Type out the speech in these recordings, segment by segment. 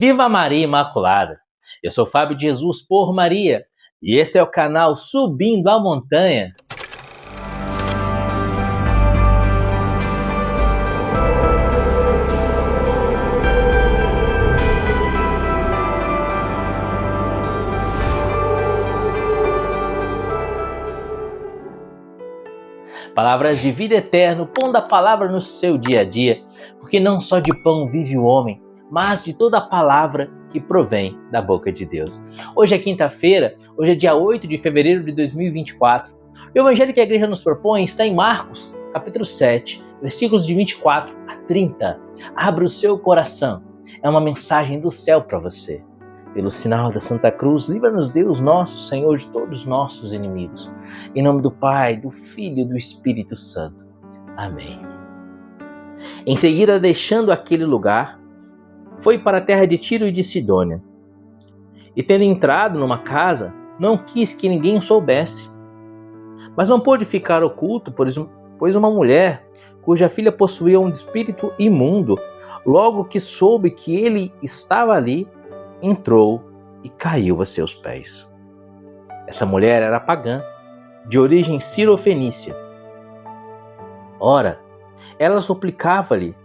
Viva Maria Imaculada! Eu sou Fábio de Jesus por Maria e esse é o canal Subindo a Montanha. Palavras de vida eterna, pondo a palavra no seu dia a dia, porque não só de pão vive o homem, mas de toda a palavra que provém da boca de Deus. Hoje é quinta-feira, hoje é dia 8 de fevereiro de 2024. O evangelho que a igreja nos propõe está em Marcos, capítulo 7, versículos de 24 a 30. Abra o seu coração, é uma mensagem do céu para você. Pelo sinal da Santa Cruz, livra-nos Deus nosso Senhor de todos os nossos inimigos. Em nome do Pai, do Filho e do Espírito Santo. Amém. Em seguida, deixando aquele lugar, foi para a terra de Tiro e de Sidônia. E tendo entrado numa casa, não quis que ninguém soubesse. Mas não pôde ficar oculto, pois uma mulher, cuja filha possuía um espírito imundo, logo que soube que ele estava ali, entrou e caiu a seus pés. Essa mulher era pagã, de origem cirofenícia. Ora, ela suplicava-lhe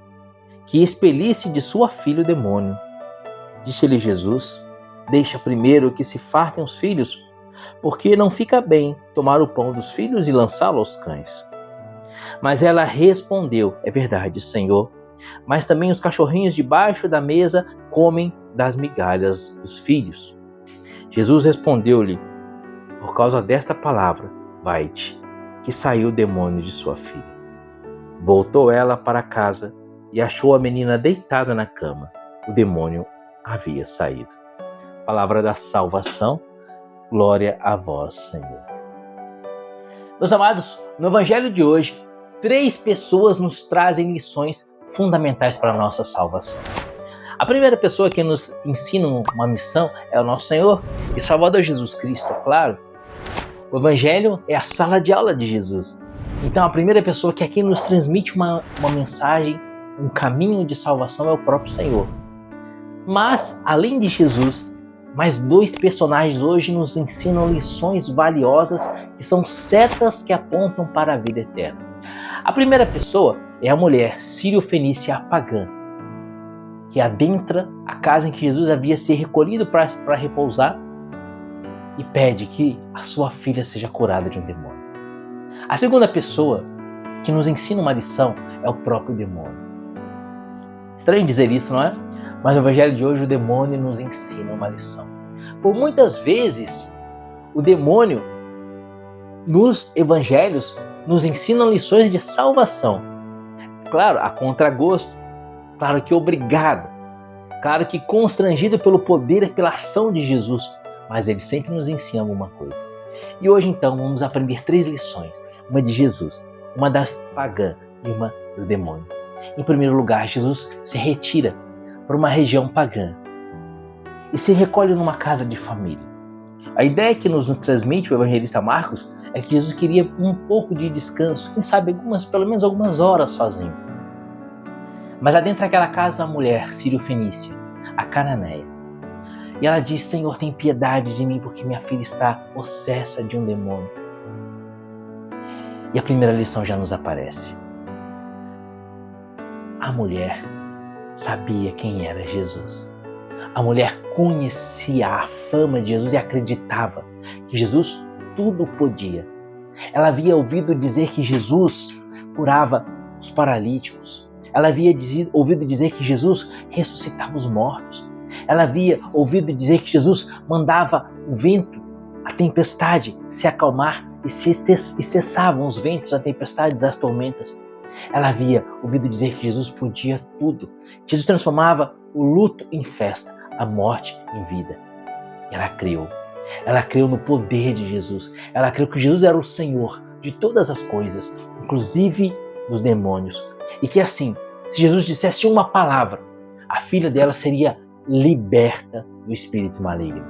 que expelisse de sua filha o demônio. Disse-lhe Jesus: deixa primeiro que se fartem os filhos, porque não fica bem tomar o pão dos filhos e lançá-lo aos cães. Mas ela respondeu: é verdade, Senhor, mas também os cachorrinhos debaixo da mesa comem das migalhas dos filhos. Jesus respondeu-lhe: por causa desta palavra, vai-te, que saiu o demônio de sua filha. Voltou ela para casa e achou a menina deitada na cama. O demônio havia saído. Palavra da salvação, glória a vós, Senhor. Meus amados, no evangelho de hoje, 3 pessoas nos trazem lições fundamentais para a nossa salvação. A primeira pessoa que nos ensina uma missão é o nosso Senhor e Salvador Jesus Cristo, é claro. O Evangelho é a sala de aula de Jesus. Então a primeira pessoa que aqui nos transmite uma mensagem, um caminho de salvação é o próprio Senhor. Mas, além de Jesus, mais 2 personagens hoje nos ensinam lições valiosas que são setas que apontam para a vida eterna. A primeira pessoa é a mulher sírio-fenícia pagã, que adentra a casa em que Jesus havia se recolhido para repousar e pede que a sua filha seja curada de um demônio. A segunda pessoa que nos ensina uma lição é o próprio demônio. Estranho dizer isso, não é? Mas no evangelho de hoje o demônio nos ensina uma lição. Por muitas vezes, o demônio nos evangelhos nos ensina lições de salvação. Claro, a contragosto. Claro que obrigado, claro que constrangido pelo poder e pela ação de Jesus, mas ele sempre nos ensina alguma coisa. E hoje então vamos aprender 3 lições, uma de Jesus, uma das pagã e uma do demônio. Em primeiro lugar, Jesus se retira para uma região pagã e se recolhe numa casa de família. A ideia que nos transmite o evangelista Marcos é que Jesus queria um pouco de descanso, quem sabe pelo menos algumas horas sozinho. Mas adentra aquela casa a mulher sírio-fenícia, a cananeia. E ela diz: Senhor, tem piedade de mim, porque minha filha está possessa de um demônio. E a primeira lição já nos aparece. A mulher sabia quem era Jesus. A mulher conhecia a fama de Jesus e acreditava que Jesus tudo podia. Ela havia ouvido dizer que Jesus curava os paralíticos. Ela havia ouvido dizer que Jesus ressuscitava os mortos. Ela havia ouvido dizer que Jesus mandava o vento, a tempestade se acalmar e cessavam os ventos, a tempestade, as tormentas. Ela havia ouvido dizer que Jesus podia tudo. Jesus transformava o luto em festa, a morte em vida. Ela creu. Ela creu no poder de Jesus. Ela creu que Jesus era o Senhor de todas as coisas, inclusive dos demônios. E que assim, se Jesus dissesse uma palavra, a filha dela seria liberta do espírito maligno.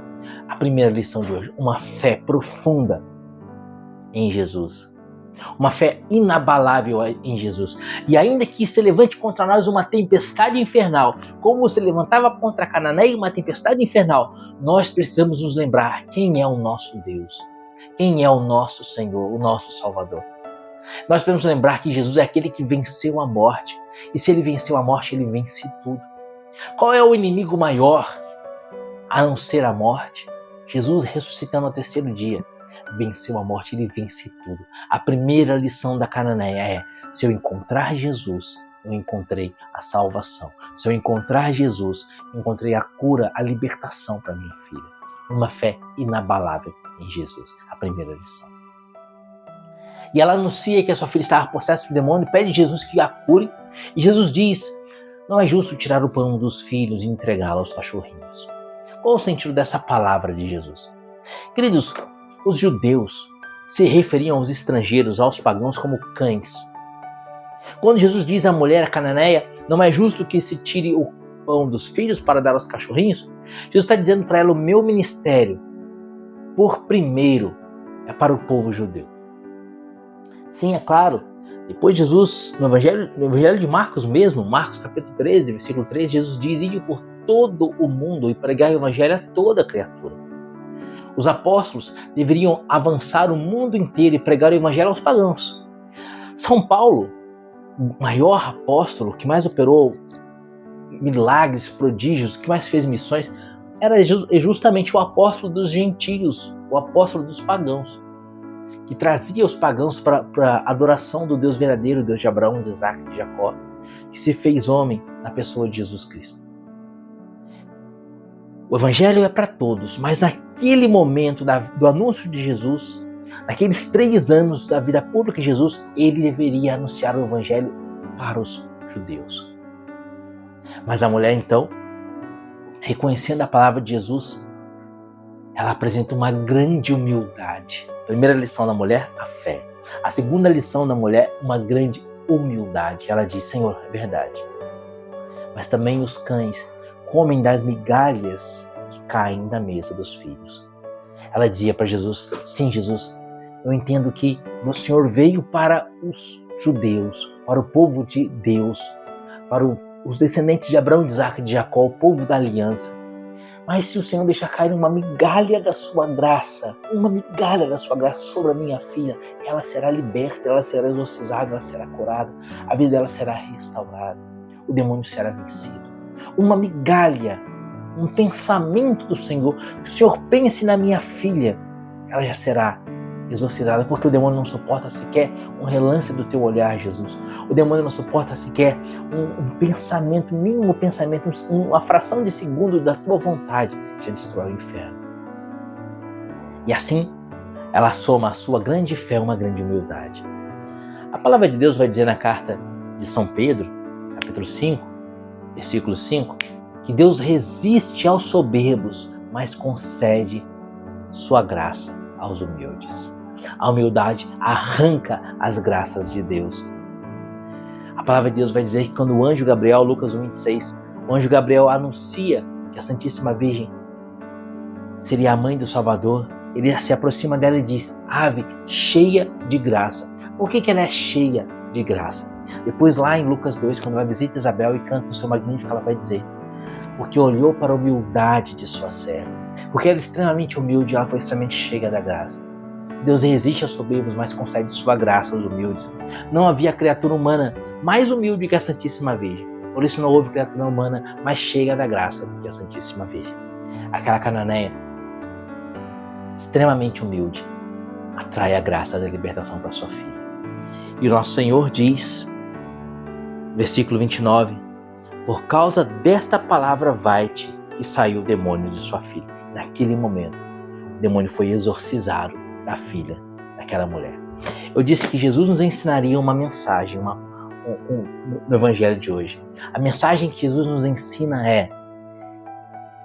A primeira lição de hoje, uma fé profunda em Jesus. uma fé inabalável em Jesus. E ainda que se levante contra nós uma tempestade infernal, como se levantava contra Cananeia uma tempestade infernal, nós precisamos nos lembrar quem é o nosso Deus, quem é o nosso Senhor, o nosso Salvador. Nós precisamos lembrar que Jesus é aquele que venceu a morte. E se ele venceu a morte, ele vence tudo. Qual é o inimigo maior a não ser a morte? Jesus, ressuscitando ao terceiro dia, venceu a morte, ele vence tudo. A primeira lição da Cananeia é: se eu encontrar Jesus, eu encontrei a salvação. Se eu encontrar Jesus, eu encontrei a cura, a libertação para minha filha. Uma fé inabalável em Jesus. A primeira lição. E ela anuncia que a sua filha estava possessa por demônio, pede a Jesus que a cure. E Jesus diz: não é justo tirar o pão dos filhos e entregá-lo aos cachorrinhos. Qual o sentido dessa palavra de Jesus? Queridos, os judeus se referiam aos estrangeiros, aos pagãos, como cães. Quando Jesus diz à mulher cananeia: não é justo que se tire o pão dos filhos para dar aos cachorrinhos, Jesus está dizendo para ela: o meu ministério, por primeiro, é para o povo judeu. Sim, é claro, depois Jesus, no Evangelho de Marcos mesmo, Marcos capítulo 13, versículo 3, Jesus diz: ide por todo o mundo e pregar o Evangelho a toda criatura. Os apóstolos deveriam avançar o mundo inteiro e pregar o Evangelho aos pagãos. São Paulo, o maior apóstolo, que mais operou milagres, prodígios, que mais fez missões, era justamente o apóstolo dos gentios, o apóstolo dos pagãos, que trazia os pagãos para a adoração do Deus verdadeiro, Deus de Abraão, de Isaac e de Jacó, que se fez homem na pessoa de Jesus Cristo. O Evangelho é para todos, mas naquele momento do anúncio de Jesus, naqueles 3 anos da vida pública de Jesus, ele deveria anunciar o Evangelho para os judeus. Mas a mulher, então, reconhecendo a palavra de Jesus, ela apresenta uma grande humildade. Primeira lição da mulher, a fé. A segunda lição da mulher, uma grande humildade. Ela diz: Senhor, é verdade. Mas também os cães comem das migalhas que caem da mesa dos filhos. Ela dizia para Jesus: sim, Jesus, eu entendo que o Senhor veio para os judeus, para o povo de Deus, para os descendentes de Abraão, de Isaac e de Jacó, o povo da aliança. Mas se o Senhor deixar cair uma migalha da sua graça sobre a minha filha, ela será liberta, ela será exorcizada, ela será curada, a vida dela será restaurada, o demônio será vencido. Uma migalha, um pensamento do Senhor, que o Senhor pense na minha filha, ela já será exorcizada, porque o demônio não suporta sequer um relance do teu olhar, Jesus. O demônio não suporta sequer um pensamento, mínimo pensamento, uma fração de segundo da tua vontade, já destrói o inferno. E assim, ela soma a sua grande fé, uma grande humildade. A palavra de Deus vai dizer na carta de São Pedro, capítulo 5, versículo 5, que Deus resiste aos soberbos, mas concede sua graça aos humildes. A humildade arranca as graças de Deus. A palavra de Deus vai dizer que quando o anjo Gabriel, Lucas 1:26, o anjo Gabriel anuncia que a Santíssima Virgem seria a mãe do Salvador, ele se aproxima dela e diz: ave cheia de graça. Por que ela é cheia de graça? Depois lá em Lucas 2, quando ela visita Isabel e canta o seu magnífico, ela vai dizer: porque olhou para a humildade de sua serva. Porque ela é extremamente humilde, ela foi extremamente cheia da graça. Deus resiste aos soberbos, mas concede sua graça aos humildes. Não havia criatura humana mais humilde que a Santíssima Virgem. Por isso não houve criatura humana mais cheia da graça do que a Santíssima Virgem. Aquela cananeia, extremamente humilde, atrai a graça da libertação para sua filha. E o nosso Senhor diz, versículo 29, por causa desta palavra vai-te, e saiu o demônio de sua filha. Naquele momento, o demônio foi exorcizado da filha daquela mulher. Eu disse que Jesus nos ensinaria uma mensagem no Evangelho de hoje. A mensagem que Jesus nos ensina é: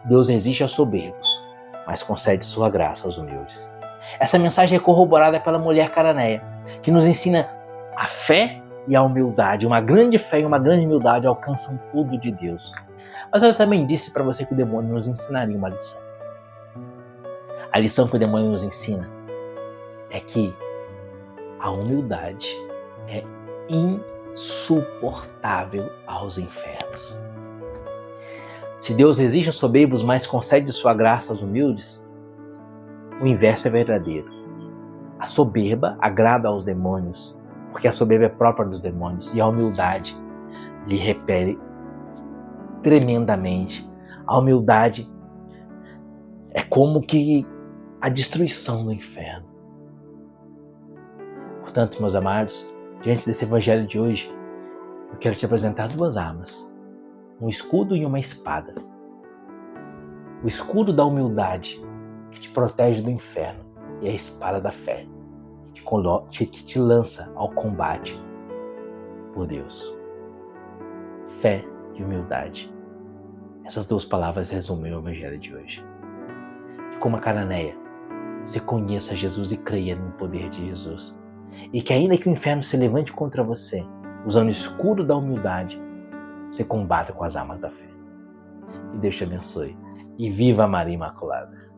Deus resiste aos soberbos, mas concede sua graça aos humildes. Essa mensagem é corroborada pela mulher cananeia, que nos ensina a fé e a humildade. Uma grande fé e uma grande humildade alcançam tudo de Deus. Mas eu também disse para você que o demônio nos ensinaria uma lição. A lição que o demônio nos ensina é que A humildade é insuportável aos infernos. Se Deus resiste aos soberbos, mas concede sua graça aos humildes, o inverso é verdadeiro. A soberba agrada aos demônios, porque a soberba é própria dos demônios, e a humildade lhe repele tremendamente. A humildade é como que a destruição do inferno. Portanto, meus amados, diante desse evangelho de hoje, eu quero te apresentar duas armas: um escudo e uma espada. O escudo da humildade, que te protege do inferno, e a espada da fé, que te lança ao combate por Deus. Fé e humildade. Essas duas palavras resumem o evangelho de hoje. Que como a Cananeia, você conheça Jesus e creia no poder de Jesus. E que ainda que o inferno se levante contra você, usando o escudo da humildade, você combata com as armas da fé. Que Deus te abençoe. E viva Maria Imaculada!